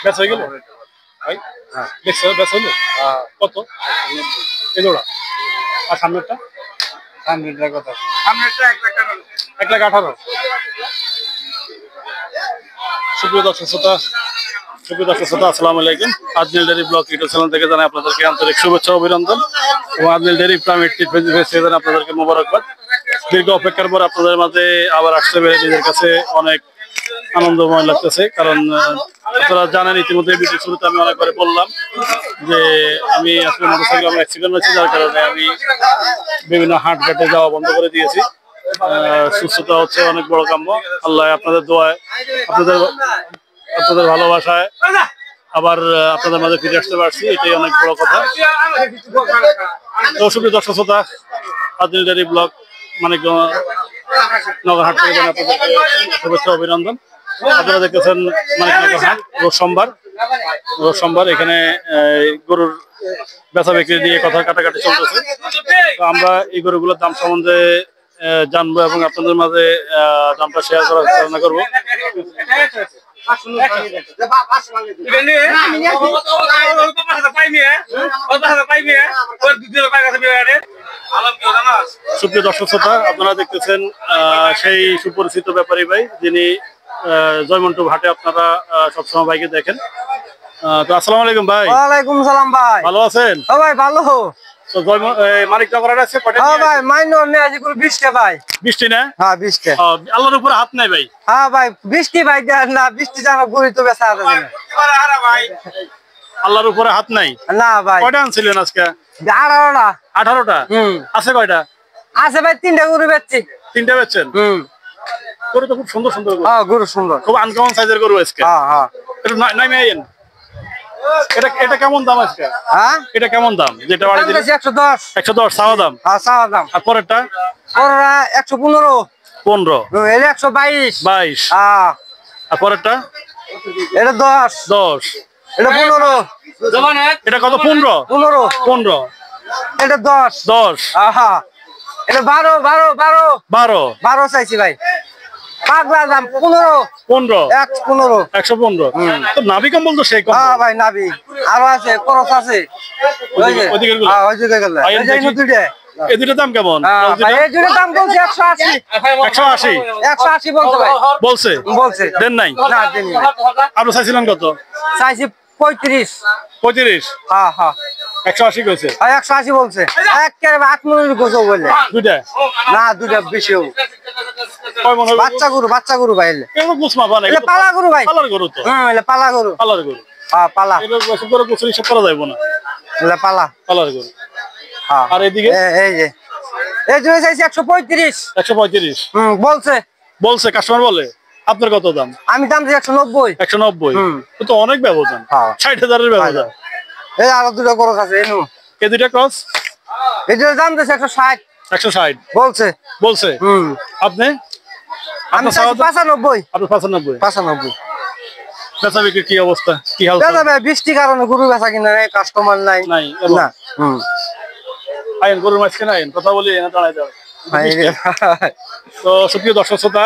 বেচা হয়ে গেল ভাই? বেচা হলো কত এই জোড়া? আর সামনেরটা? সামনেরটা কত? সামনেরটা 1,18,000। সুপ্রিয় দর্শক শ্রোতা, আসসালামু আলাইকুম। আজমিল ডেইরি ব্লগ ইউটিউব চ্যানেল থেকে জানাই আপনাদেরকে আন্তরিক শুভেচ্ছা অভিনন্দন এবং আজমিল ডেইরি ফার্ম 80 ফেসবুক জানাই আপনাদেরকে মোবারকবাদ। দীর্ঘ অপেক্ষার পর আপনাদের মাঝে আবার আসতে পেরে নিজের কাছে অনেক আনন্দময় লাগতেছে। কারণ আপনারা জানেন ইতিমধ্যে ভিডিও শুরুতে আমি অনেকবারে বললাম যে আমি আসলে মোটরসাইকেল আমার অ্যাক্সিডেন্ট হয়েছে, যার কারণে আমি বিভিন্ন হাটঘাটে যাওয়া বন্ধ করে দিয়েছি। সুস্থতা হচ্ছে অনেক বড় কাম্য। আল্লাহ আপনাদের দোয়ায়, আপনাদের ভালোবাসায় আবার আপনাদের মাঝে ফিরে আসতে পারছি, এটাই অনেক বড় কথা। তো সুপ্রিয় দর্শক শ্রোতা, আজমিল ডেইরি ব্লগ মানিকনগর হাট থেকে আপনাদেরকে শুভেচ্ছা অভিনন্দন। আপনারা দেখতেছেন মানিকনগর হাট রোজ সোমবার এখানে গরুর বেচা বিক্রি দিয়ে কথা কাটাকাটি চলতেছে। তো আমরা এই গরুগুলোর দাম সম্বন্ধে জানবো এবং আপনাদের মাঝে দামটা শেয়ার করার চেষ্টা করবো। সুপ্রিয় দর্শক শ্রোতা, আপনারা দেখতেছেন সেই সুপরিচিত ব্যাপারী ভাই, যিনি জয়মন্টু হাটে আপনারা সবসময় বাইকে দেখেন। তো আসসালামু আলাইকুম ভাই। ওয়ালাইকুম সালাম ভাই, ভালো আছেন? ভাই ভালো। তো মানিকনগর আছে কয়টা? ভাই মাইনর নেই আজ করে 20টা ভাই। 20টি না? হ্যাঁ 20টা। আল্লাহর উপরে হাত নাই ভাই। হ্যাঁ ভাই 20টি ভাই না, 20টি জানা গরি তো বেচা আছে না। আরে ভাই আল্লাহর উপরে হাত নাই না ভাই। কয়টা আনছিলেন আজকে? 18টা। 18টা? আছে কয়টা? আছে ভাই 3টা গরু বেচছি। 3টা বেচছেন? গরু তো খুব সুন্দর সুন্দর গরু। হ্যাঁ গরু সুন্দর, খুব আনকমন সাইজের গরু আজকে। হ্যাঁ হ্যাঁ। একটু নাইমে আইন। এটা কেমন দাম আজকে? হ্যাঁ এটা কেমন দাম? যেটা বাড়ি দিলে 110। 110 চাওয়া দাম? হ্যাঁ চাওয়া দাম। আর পরেরটা? ওরা 115। 15। এর 122। 22। হ্যাঁ। আর পরেরটা? এটা 10। 10। এটা 15। এটা কত? 15। 15। 15। এটা 10। 10। হ্যাঁ। এটা 12 12 12 12। 12 চাইছি ভাই। পাগলা দাম 15। 15। 115। 115। তো নাভি কম্বল তো সেই কম। হ্যাঁ ভাই নাভি আরো আছে, খরচ আছে। ওইদিকে গেল। হ্যাঁ ওইদিকে গেল। এই যে দুইটা। এই দুইটার দাম কেমন? ভাই এই দুইটার দাম বলছি 180। 180? 180 বলতে ভাই। বলছে দেন নাই? না দেন নাই। আপনি চাইছিলেন কত? চাইছি 35। 35? হ্যাঁ হ্যাঁ। 180 কইছে? 180 বলছে। একেবারে 8 মনের গোছ বলে। দুইটা? না দুইটা বেশি হবে। কয় মন হবে? বাচ্চা গরু ভাই। কেন গুছমা বানাই? এটা পালা গরু ভাই। পালার গরু তো। এটা পালা গরু। পালার গরু। হ্যাঁ পালা। এটা বছর করে গোছল হিসাব করা যাবে না। এটা পালা। পালার গরু। হ্যাঁ। আর এদিকে? এই যে এই জন্য চাইছি 135। 135? বলছে কাস্টমার বলে। আপনার কত দাম? আমি দাম দিই 190। 190? তো অনেক ব্যবধান। 60,000 এর ব্যবধান। এই আরো দুটো ক্রস আছে এনু। এই দুইটা ক্রস? এই যে দাম দিছে 160। 160 বলছে? আপনি? আমি 95। আপনি 95? 95। বেচা বিক্রির কি অবস্থা, কি হাল? বেচা ভাই বৃষ্টির কারণে গরু বেচা কিনা নাই, কাস্টমার নাই। না। আইন গরুর মাঝখানে আইন কথা বলি না, দাঁড়াই যাবে। তো সুপ্রিয় দর্শক শ্রোতা,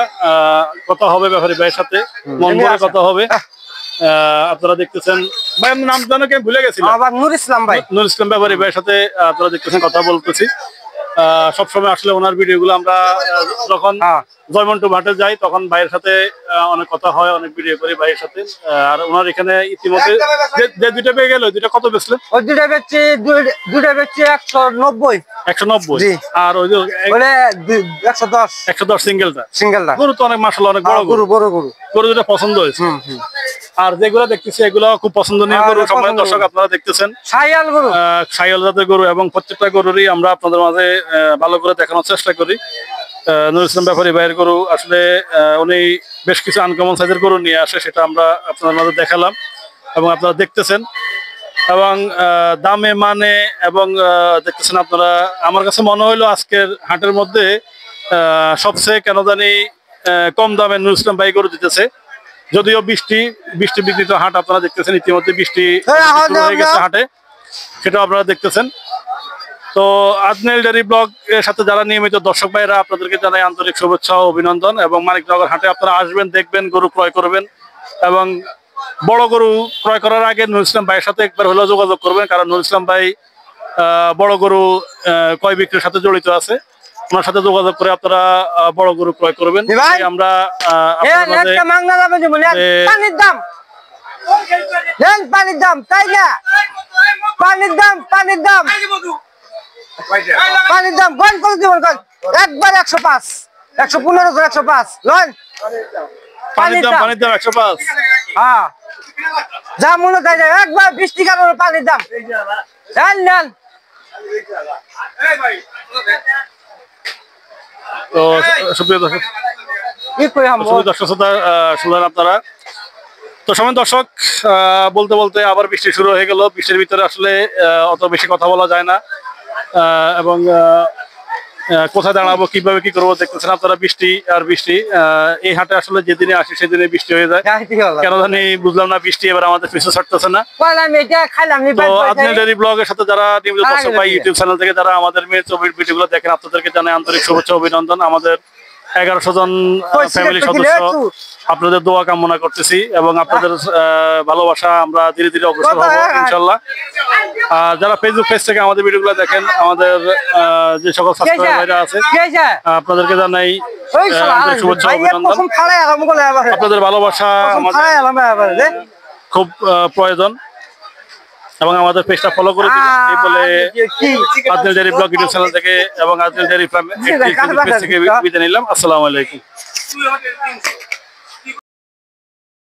কথা হবে ব্যাপারী ভাইয়ের সাথে, মন ভরে কথা হবে। আপনারা দেখতেছেন ভাই, আপনার নাম জানো কি? আমি ভুলে গেছি। নূর ইসলাম ভাই। নূর ইসলাম ব্যাপারী ভাইয়ের সাথে আপনারা দেখতেছেন কথা বলতেছি। সবসময় আসলে ওনার ভিডিও গুলো আমরা যখন জয়মন্টু মাঠে যাই তখন ভাইয়ের সাথে অনেক কথা হয়, অনেক ভিডিও করি ভাইয়ের সাথে। আর ওনার এখানে ইতিমধ্যে যে দুইটা পেয়ে গেল, দুইটা কত বেচলেন? ওই দুইটা বেচছি 190। 190? আর ওই যে 110। 110 সিঙ্গেলটা? গরু তো অনেক মাশাআল্লাহ অনেক বড় গরু দুটো পছন্দ হয়েছে। আর যেগুলো দেখতেছি এগুলো খুব পছন্দনীয় গরু। সম্মানিত দর্শক, আপনারা দেখতেছেন শাহিওয়াল জাতের গরু এবং প্রত্যেকটা গরুরই আমরা আপনাদের মাঝে ভালো করে দেখানোর চেষ্টা করি। নূর ইসলাম ব্যাপারী ভাইয়ের গরু আসলে উনি বেশ কিছু আনকমন সাইজের গরু নিয়ে আসে, সেটা আমরা আপনাদের মাঝে দেখালাম এবং আপনারা দেখতেছেন। এবং দামে মানে এবং দেখতেছেন আপনারা, আমার কাছে মনে হইলো আজকের হাটের মধ্যে সবচেয়ে কেন জানি কম দামে নূর ইসলাম ভাই গরু দিতেছে। যদিও বৃষ্টি বিঘ্নিত হাট, আপনারা দেখতেছেন ইতিমধ্যে বৃষ্টি হয়ে গেছে হাটে, সেটাও আপনারা দেখতেছেন। তো আজমিল ডেইরি ব্লগ এর সাথে যারা নিয়মিত দর্শক ভাইরা, আপনাদেরকে জানাই আন্তরিক শুভেচ্ছা ও অভিনন্দন। এবং মানিকনগর হাটে আপনারা আসবেন, দেখবেন, গরু ক্রয় করবেন এবং বড় গরু ক্রয় করার আগে নুরুল ইসলাম ভাইয়ের সাথে একবার হলেও যোগাযোগ করবেন, কারণ নুরুল ইসলাম ভাই বড় গরু ক্রয় বিক্রির সাথে জড়িত আছে। ওনার সাথে যোগাযোগ করে আপনারা বড় গরু ক্রয় করবেন। আমরা পানির দাম তাই না, পানির দাম গন করে দিব একবার 105 115 105 লন পানির দাম 105। হ্যাঁ যা মনে তাই একবার 20 টাকা পানির দাম নেন। তো সুপ্রিয় দর্শক শুনলেন আপনারা। তো সময় দর্শক, বলতে বলতে আবার বৃষ্টি শুরু হয়ে গেল। বৃষ্টির ভিতরে আসলে অত বেশি কথা বলা যায় না, এবং কোথায় দাঁড়াবো কিভাবে কি করবো দেখতেছেন আপনারা। বৃষ্টি আর বৃষ্টি, এই হাটে আসলে যেদিনে আসি সেদিনে বৃষ্টি হয়ে যায়, কেন জানি বুঝলাম না। বৃষ্টি এবার আমাদের পিছু ছাড়তেছে না। তো আজমির ডেইরি ব্লগের সাথে যারা নিয়মিত দর্শক ভাই ইউটিউব চ্যানেল থেকে যারা আমাদের মেয়ে ছবির ভিডিওগুলো দেখেন, আপনাদেরকে জানাই আন্তরিক শুভেচ্ছা অভিনন্দন। আমাদের 1100 জন ফ্যামিলি সদস্য, আপনাদের দোয়া কামনা করতেছি এবং আপনাদের ভালোবাসা আমরা ধীরে ধীরে অগ্রসর হবো ইনশাল্লাহ। যারা ফেসবুক পেজ থেকে আমাদের ভিডিওগুলো দেখেন, আমাদের যে সকল সাবস্ক্রাইবাররা আছে, আপনাদেরকে জানাই শুভেচ্ছা অভিনন্দন। আপনাদের ভালোবাসা আমাদের খুব প্রয়োজন এবং আমাদের পেজটা ফলো করে দিন এই বলে Ajmer dairy blog YouTube channel থেকে এবং আজমির ডেইরি ফার্ম পেজ থেকে বিদায় নিলাম। আসসালামু আলাইকুম।